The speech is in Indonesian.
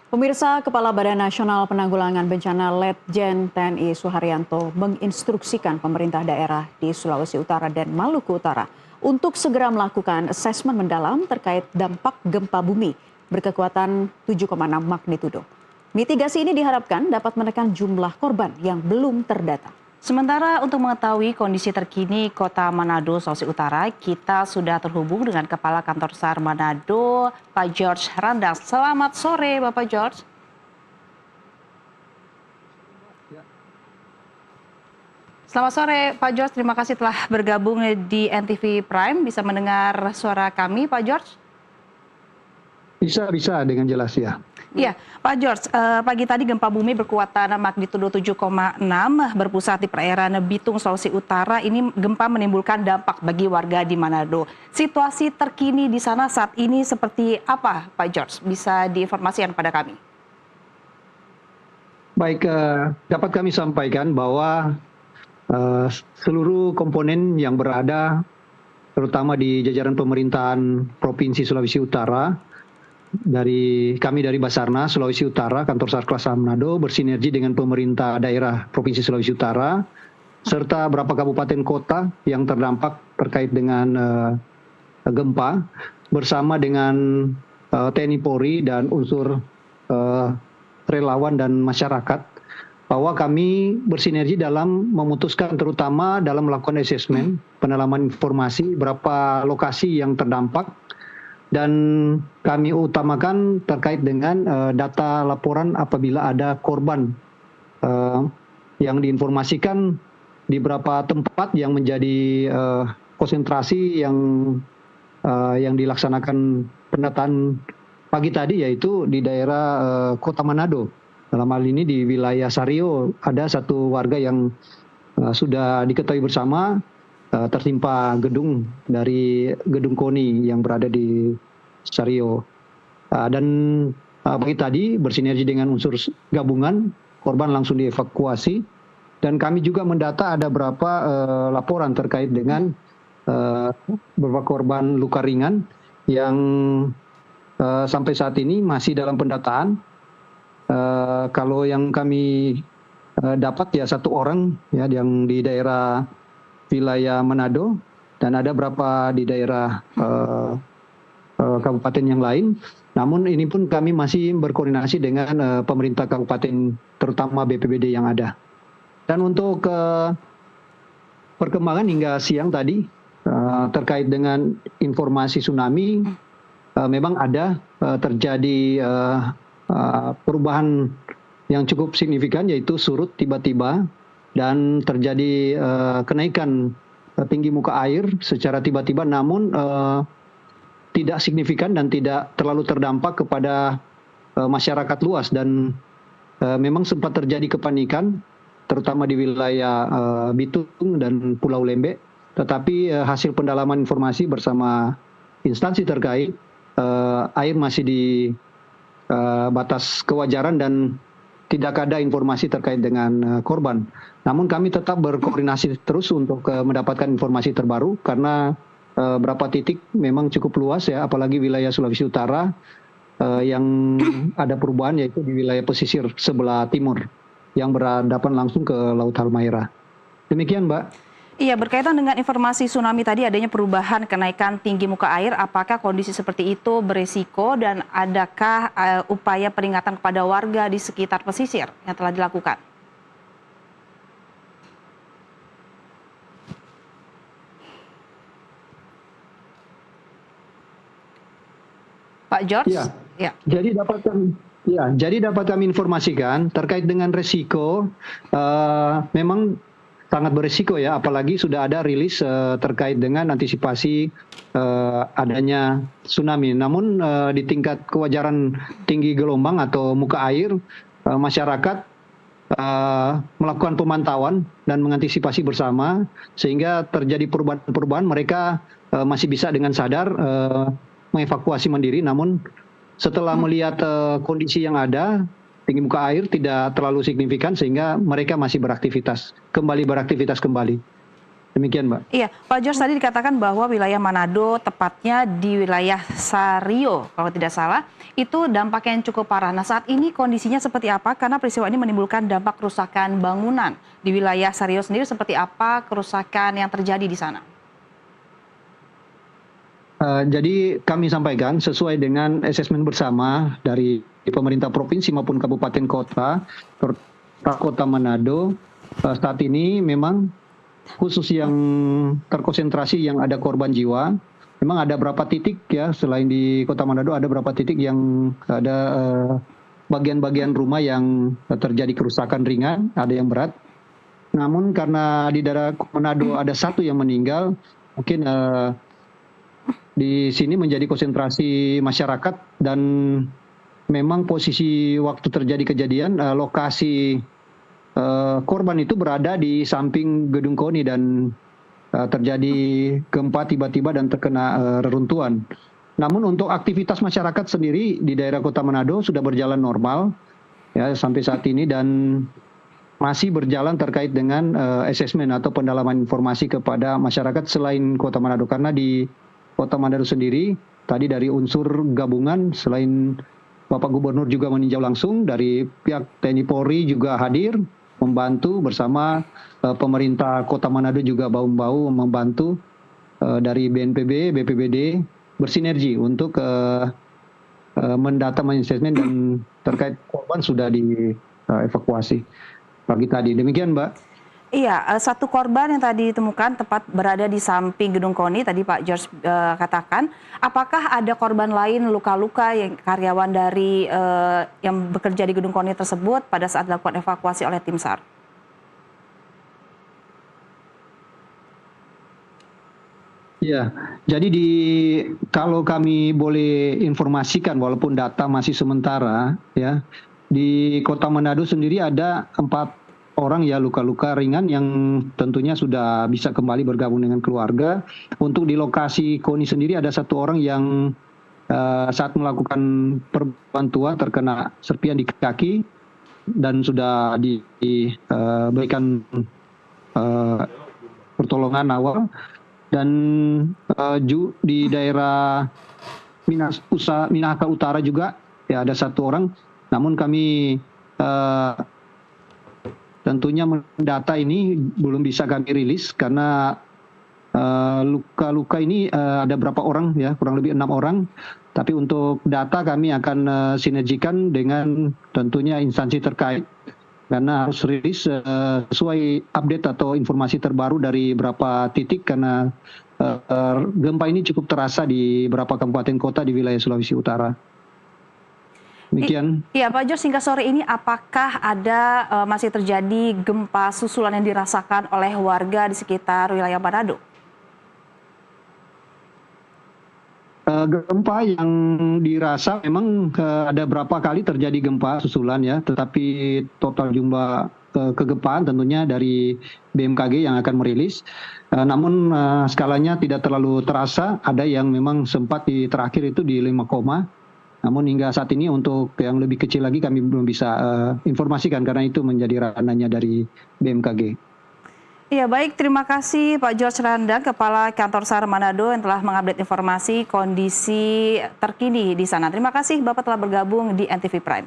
Pemirsa, Kepala Badan Nasional Penanggulangan Bencana Letjen TNI Suharyanto menginstruksikan pemerintah daerah di Sulawesi Utara dan Maluku Utara untuk segera melakukan asesmen mendalam terkait dampak gempa bumi berkekuatan 7,6 magnitudo. Mitigasi ini diharapkan dapat menekan jumlah korban yang belum terdata. Sementara untuk mengetahui kondisi terkini Kota Manado, Sulawesi Utara, kita sudah terhubung dengan Kepala Kantor SAR Manado, Pak George Randang. Selamat sore, Bapak George. Selamat sore, Pak George. Terima kasih telah bergabung di NTV Prime. Bisa mendengar suara kami, Pak George? Bisa dengan jelas ya. Iya, Pak George, pagi tadi gempa bumi berkekuatan magnitudo 7,6 berpusat di perairan Bitung, Sulawesi Utara. Ini gempa menimbulkan dampak bagi warga di Manado. Situasi terkini di sana saat ini seperti apa, Pak George? Bisa diinformasikan pada kami? Baik, dapat kami sampaikan bahwa seluruh komponen yang berada, terutama di jajaran pemerintahan Provinsi Sulawesi Utara, kami dari Basarnas Sulawesi Utara, Kantor SAR Kelas Manado bersinergi dengan pemerintah daerah Provinsi Sulawesi Utara serta beberapa kabupaten kota yang terdampak terkait dengan gempa bersama dengan TNI Polri dan unsur relawan dan masyarakat, bahwa kami bersinergi dalam memutuskan, terutama dalam melakukan asesmen pendalaman informasi berapa lokasi yang terdampak. Dan kami utamakan terkait dengan data laporan apabila ada korban yang diinformasikan di beberapa tempat yang menjadi konsentrasi yang dilaksanakan pendataan pagi tadi, yaitu di daerah Kota Manado. Dalam hal ini di wilayah Sario ada satu warga yang sudah diketahui bersama tertimpa gedung gedung KONI yang berada di Sario. Dan pagi tadi bersinergi dengan unsur gabungan, korban langsung dievakuasi. Dan kami juga mendata ada berapa laporan terkait dengan beberapa korban luka ringan yang sampai saat ini masih dalam pendataan. Kalau yang kami dapat ya satu orang ya yang di daerah wilayah Manado, dan ada berapa di daerah kabupaten yang lain. Namun ini pun kami masih berkoordinasi dengan pemerintah kabupaten, terutama BPBD yang ada. Dan untuk perkembangan hingga siang tadi terkait dengan informasi tsunami, memang ada terjadi perubahan yang cukup signifikan, yaitu surut tiba-tiba dan terjadi kenaikan tinggi muka air secara tiba-tiba, namun tidak signifikan dan tidak terlalu terdampak kepada masyarakat luas. Dan memang sempat terjadi kepanikan, terutama di wilayah Bitung dan Pulau Lembeh. Tetapi hasil pendalaman informasi bersama instansi terkait, air masih di batas kewajaran dan tidak ada informasi terkait dengan korban. Namun kami tetap berkoordinasi terus untuk mendapatkan informasi terbaru, karena beberapa titik memang cukup luas ya, apalagi wilayah Sulawesi Utara yang ada perubahan, yaitu di wilayah pesisir sebelah timur yang berhadapan langsung ke Laut Halmahera. Demikian, Mbak. Iya, berkaitan dengan informasi tsunami tadi, adanya perubahan kenaikan tinggi muka air, apakah kondisi seperti itu beresiko dan adakah upaya peringatan kepada warga di sekitar pesisir yang telah dilakukan? Pak George? Ya. Jadi dapat kami informasikan terkait dengan resiko, memang sangat berisiko ya, apalagi sudah ada rilis terkait dengan antisipasi adanya tsunami. Namun di tingkat kewajaran tinggi gelombang atau muka air, masyarakat melakukan pemantauan dan mengantisipasi bersama, sehingga terjadi perubahan-perubahan, mereka masih bisa dengan sadar mengevakuasi mandiri. Namun setelah melihat kondisi yang ada, tinggi muka air tidak terlalu signifikan, sehingga mereka masih beraktivitas kembali. Demikian, Mbak. Iya, Pak George tadi dikatakan bahwa wilayah Manado, tepatnya di wilayah Sario, kalau tidak salah, itu dampaknya yang cukup parah. Nah, saat ini kondisinya seperti apa? Karena peristiwa ini menimbulkan dampak kerusakan bangunan. Di wilayah Sario sendiri seperti apa kerusakan yang terjadi di sana? Jadi kami sampaikan sesuai dengan asesmen bersama dari pemerintah provinsi maupun kabupaten kota, serta kota Manado, saat ini memang khusus yang terkonsentrasi yang ada korban jiwa, memang ada beberapa titik ya, selain di kota Manado ada beberapa titik yang ada bagian-bagian rumah yang terjadi kerusakan ringan, ada yang berat. Namun karena di daerah Manado ada satu yang meninggal, mungkin di sini menjadi konsentrasi masyarakat, dan memang posisi waktu terjadi kejadian lokasi korban itu berada di samping gedung KONI dan terjadi gempa tiba-tiba dan terkena reruntuhan. Namun untuk aktivitas masyarakat sendiri di daerah Kota Manado sudah berjalan normal ya sampai saat ini, dan masih berjalan terkait dengan asesmen atau pendalaman informasi kepada masyarakat selain Kota Manado, karena di Kota Manado sendiri tadi dari unsur gabungan selain Bapak Gubernur juga meninjau langsung, dari pihak TNI Polri juga hadir membantu bersama pemerintah Kota Manado juga bahu-membahu membantu dari BNPB, BPBD bersinergi untuk mendata, mengasesmen, dan terkait korban sudah dievakuasi pagi tadi. Demikian, Mbak. Iya, satu korban yang tadi ditemukan tepat berada di samping gedung KONI, tadi Pak George katakan. Apakah ada korban lain luka-luka yang karyawan dari yang bekerja di gedung KONI tersebut pada saat dilakukan evakuasi oleh tim SAR? Ya, jadi kalau kami boleh informasikan, walaupun data masih sementara, ya, di Kota Manado sendiri ada 4 orang ya luka-luka ringan yang tentunya sudah bisa kembali bergabung dengan keluarga. Untuk di lokasi KONI sendiri ada 1 orang yang saat melakukan perbantuan terkena serpian di kaki dan sudah diberikan pertolongan awal. Dan di daerah Minahaka Utara juga ya ada 1 orang. Namun kami tentunya mendata ini belum bisa kami rilis karena luka-luka ini ada berapa orang ya, kurang lebih 6 orang. Tapi untuk data kami akan sinergikan dengan tentunya instansi terkait, karena harus rilis sesuai update atau informasi terbaru dari beberapa titik, karena gempa ini cukup terasa di beberapa kabupaten kota di wilayah Sulawesi Utara. Demikian. Iya, Pak George, hingga sore ini apakah ada masih terjadi gempa susulan yang dirasakan oleh warga di sekitar wilayah Manado? Gempa yang dirasa memang ada berapa kali terjadi gempa susulan ya, tetapi total jumlah kegempaan tentunya dari BMKG yang akan merilis. Namun skalanya tidak terlalu terasa, ada yang memang sempat di terakhir itu di 5, namun hingga saat ini untuk yang lebih kecil lagi kami belum bisa informasikan karena itu menjadi ranahnya dari BMKG. Iya, baik, terima kasih Pak George Randang, Kepala Kantor SAR Manado yang telah mengupdate informasi kondisi terkini di sana. Terima kasih Bapak telah bergabung di NTV Prime.